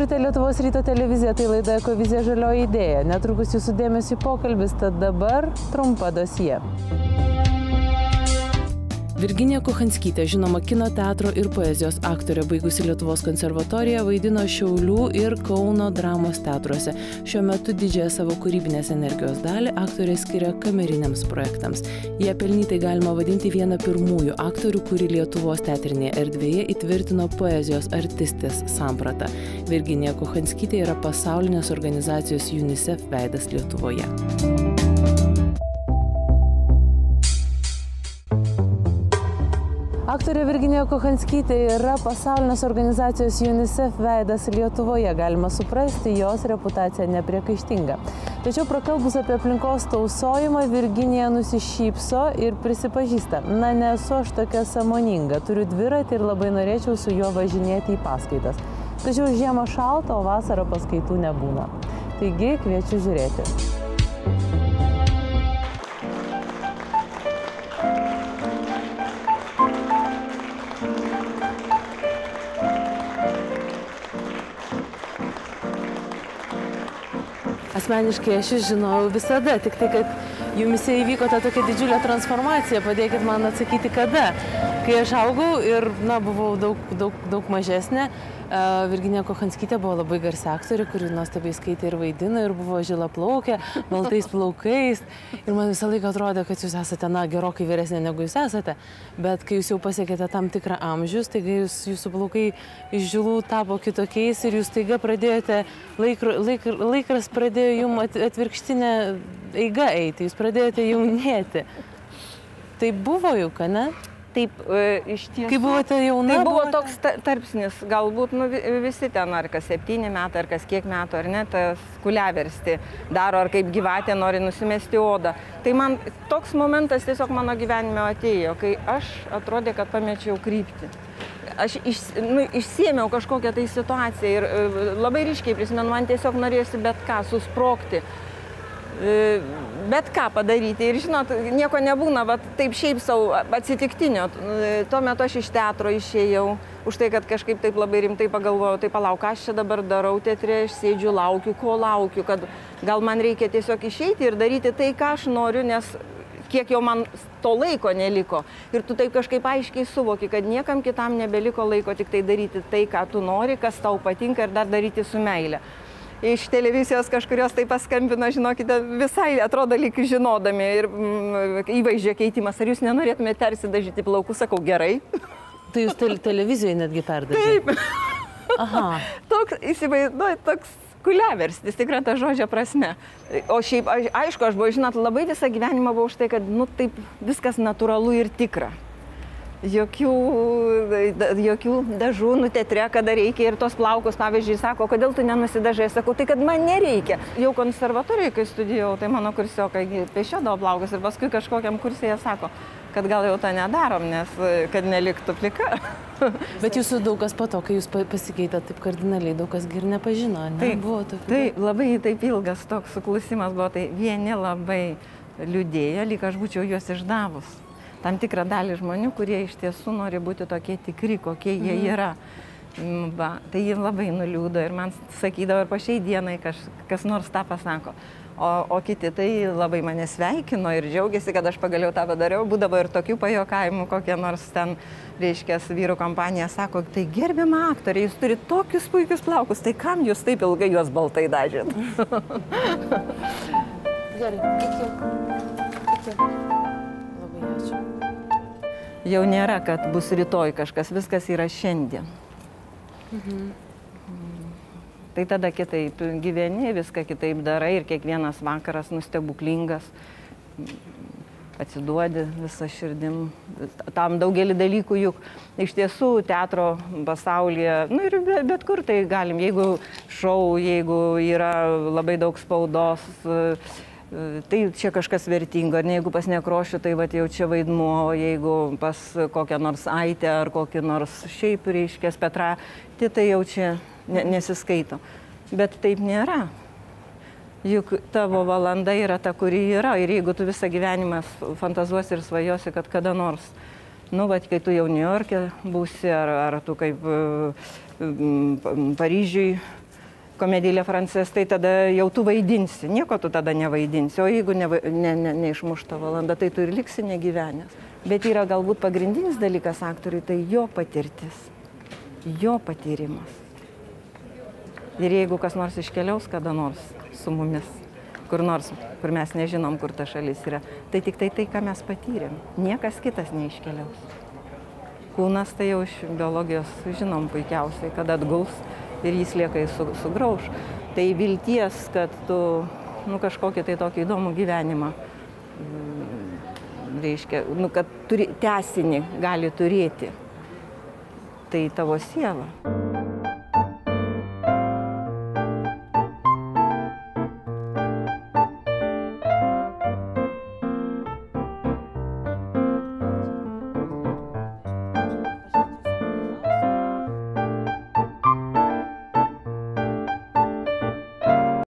Žiūrite Lietuvos ryto televiziją, tai laida Ekovizija žalioji idėja. Netrukus jūsų dėmesį pokalbis, tad dabar trumpa dosija. Virginija Kochanskytė, žinoma kino teatro ir poezijos aktorė, baigusi Lietuvos konservatoriją, vaidino Šiaulių ir Kauno dramos teatruose. Šiuo metu didžiąją savo kūrybinės energijos dalį aktorė skiria kameriniams projektams. Jie pelnytai galima vadinti vieną pirmųjų aktorių, kuri Lietuvos teatrinėje erdvėje įtvirtino poezijos artistės sampratą. Virginija Kochanskytė yra pasaulinės organizacijos UNICEF veidas Lietuvoje. Aktorė Virginija Kochanskytė yra pasaulinės organizacijos UNICEF veidas Lietuvoje. Galima suprasti, jos reputacija nepriekaištinga. Tačiau prakalbus apie aplinkos tausojimą, Virginija nusišypso ir prisipažįsta: na, nesu aš tokia sąmoninga, turiu dviratį ir labai norėčiau su juo važinėti į paskaitas. Tačiau žiemą šalta, o vasarą paskaitų nebūna. Taigi kviečiu žiūrėti. Asmeniškai aš žinojau visada, tik tai, kad jumise įvyko ta tokia didžiulė transformacija. Padėkit man atsakyti, kada. Kai aš augau ir, buvau daug mažesnė, Virginija Kochanskytė buvo labai garsi aktorė, kuri nuostabiai skaitė ir vaidino ir buvo žilaplaukė, baltais plaukais. Ir man visą laiką atrodė, kad jūs esate, gerokai vyresnė negu jūs esate. Bet kai jūs jau pasiekėte tam tikrą amžių, staiga jūsų plaukai iš žilų tapo kitokiais ir jūs staiga pradėjote, laikas pradėjo jums atvirkštinę eigą eiti, jūs pradėjote jaunėti. Tai buvo juk, ne? Taip, iš tiesų. Kai buvote jauna? Tai buvo toks tarpsnis, galbūt visi ten, ar kas 7 metai, ar kas kiek metų, ar ne, tas kuliaversti daro, ar kaip gyvatė nori nusimesti odą. Tai man toks momentas tiesiog mano gyvenime atėjo, kai aš atrodė, kad pamečiau kryptį. Aš išsiėmiau kažkokią tai situaciją ir labai ryškiai prisimenu, man tiesiog norėjosi bet ką susprogti. Bet ką padaryti. Ir žinot, nieko nebūna, taip šiaip savo atsitiktinio. Tuo metu aš iš teatro išėjau, už tai, kad kažkaip taip labai rimtai pagalvojau, tai palauk, aš čia dabar darau teatre, aš sėdžiu, laukiu, kad gal man reikia tiesiog išeiti ir daryti tai, ką aš noriu, nes kiek jau man to laiko neliko. Ir tu taip kažkaip aiškiai suvoki, kad niekam kitam nebeliko laiko tik tai daryti tai, ką tu nori, kas tau patinka ir dar daryti su meile. Iš televizijos kažkurios tai paskambino, žinokite, visai atrodo lyg žinodami ir įvaizdžio keitimas. Ar jūs nenorėtumėte persidažyti plaukus? Sakau, gerai. Tai jūs televizijoje netgi perdažėte? Taip. Aha. Toks, įsivaizduoju, toks kuliaverstis, tikrai ta žodžio prasme. O šiaip, aišku, aš buvau, žinot, labai visą gyvenimą buvau už tai, kad, taip viskas natūralu ir tikra. Jokių dažų, teatre, kada reikia ir tos plaukus, pavyzdžiui, sako, kodėl tu nenusidažai, sakau, tai kad man nereikia. Jau konservatorijoje, kai studijavau, tai mano kursiokai pešiodavo plaukus ir paskui kažkokiam kursėje sako, kad gal jau tą nedarom, nes kad neliktų plika. Bet jūsų daug kas po to, kai jūs pasikeitėte taip kardinaliai, daug kas ir nepažino, ne? Taip, labai taip ilgas toks suklusimas buvo, tai vieni labai liūdėjo, lyg aš būčiau juos išdavus. Tam tikrą dalį žmonių, kurie iš tiesų nori būti tokie tikri, kokie jie yra. Tai jie labai nuliūdo ir man sakydavo ir po šiai dienai kas nors tą pasako. O kiti tai labai mane sveikino ir džiaugiasi, kad aš pagaliau tą padariau. Būdavo ir tokių pajokavimų, kokie nors ten, reiškia, vyrų kompanija sako, tai gerbiama aktorė, jūs turite tokius puikius plaukus, tai kam jūs taip ilgai juos baltai dažėt? Gerai, iki. Labai ačiū. Jau nėra, kad bus rytoj kažkas, viskas yra šiandien. Tai tada kitaip gyveni, viską kitaip darai ir kiekvienas vakaras nustebuklingas, atsiduodi visą širdim. Tam daugelį dalykų juk iš tiesų teatro pasaulyje, ir bet kur tai galim, jeigu šou, jeigu yra labai daug spaudos, tai čia kažkas vertingo, ar ne, jeigu pas Nekrošių, tai jau čia vaidmuo, o jeigu pas kokią nors Aitę ar kokį nors šiaip, reiškia, Petrą, tai jau čia nesiskaito. Bet taip nėra. Juk tavo valanda yra ta, kuri yra, ir jeigu tu visą gyvenimą fantazuosi ir svajosi, kad kada nors, kai tu jau Niujorke būsi, ar tu kaip Paryžiui, komedija Frances, tai tada jau tu vaidinsi, nieko tu tada nevaidinsi, o jeigu neišmuš ta valanda, tai tu ir liksi negyvenęs. Bet yra galbūt pagrindinis dalykas aktoriui, tai jo patirtis, jo patyrimas. Ir jeigu kas nors iškeliaus kada nors su mumis, kur nors, kur mes nežinom, kur ta šalis yra, tai tik tai, ką mes patyrėm, niekas kitas neiškeliaus. Kūnas tai jau iš biologijos žinom puikiausiai, kad atguls ir jis lieka sugrauš. Tai vilties, kad tu kažkokį tai tokį įdomų gyvenimą, reiškia, kad tęsinį gali turėti, tai tavo siela.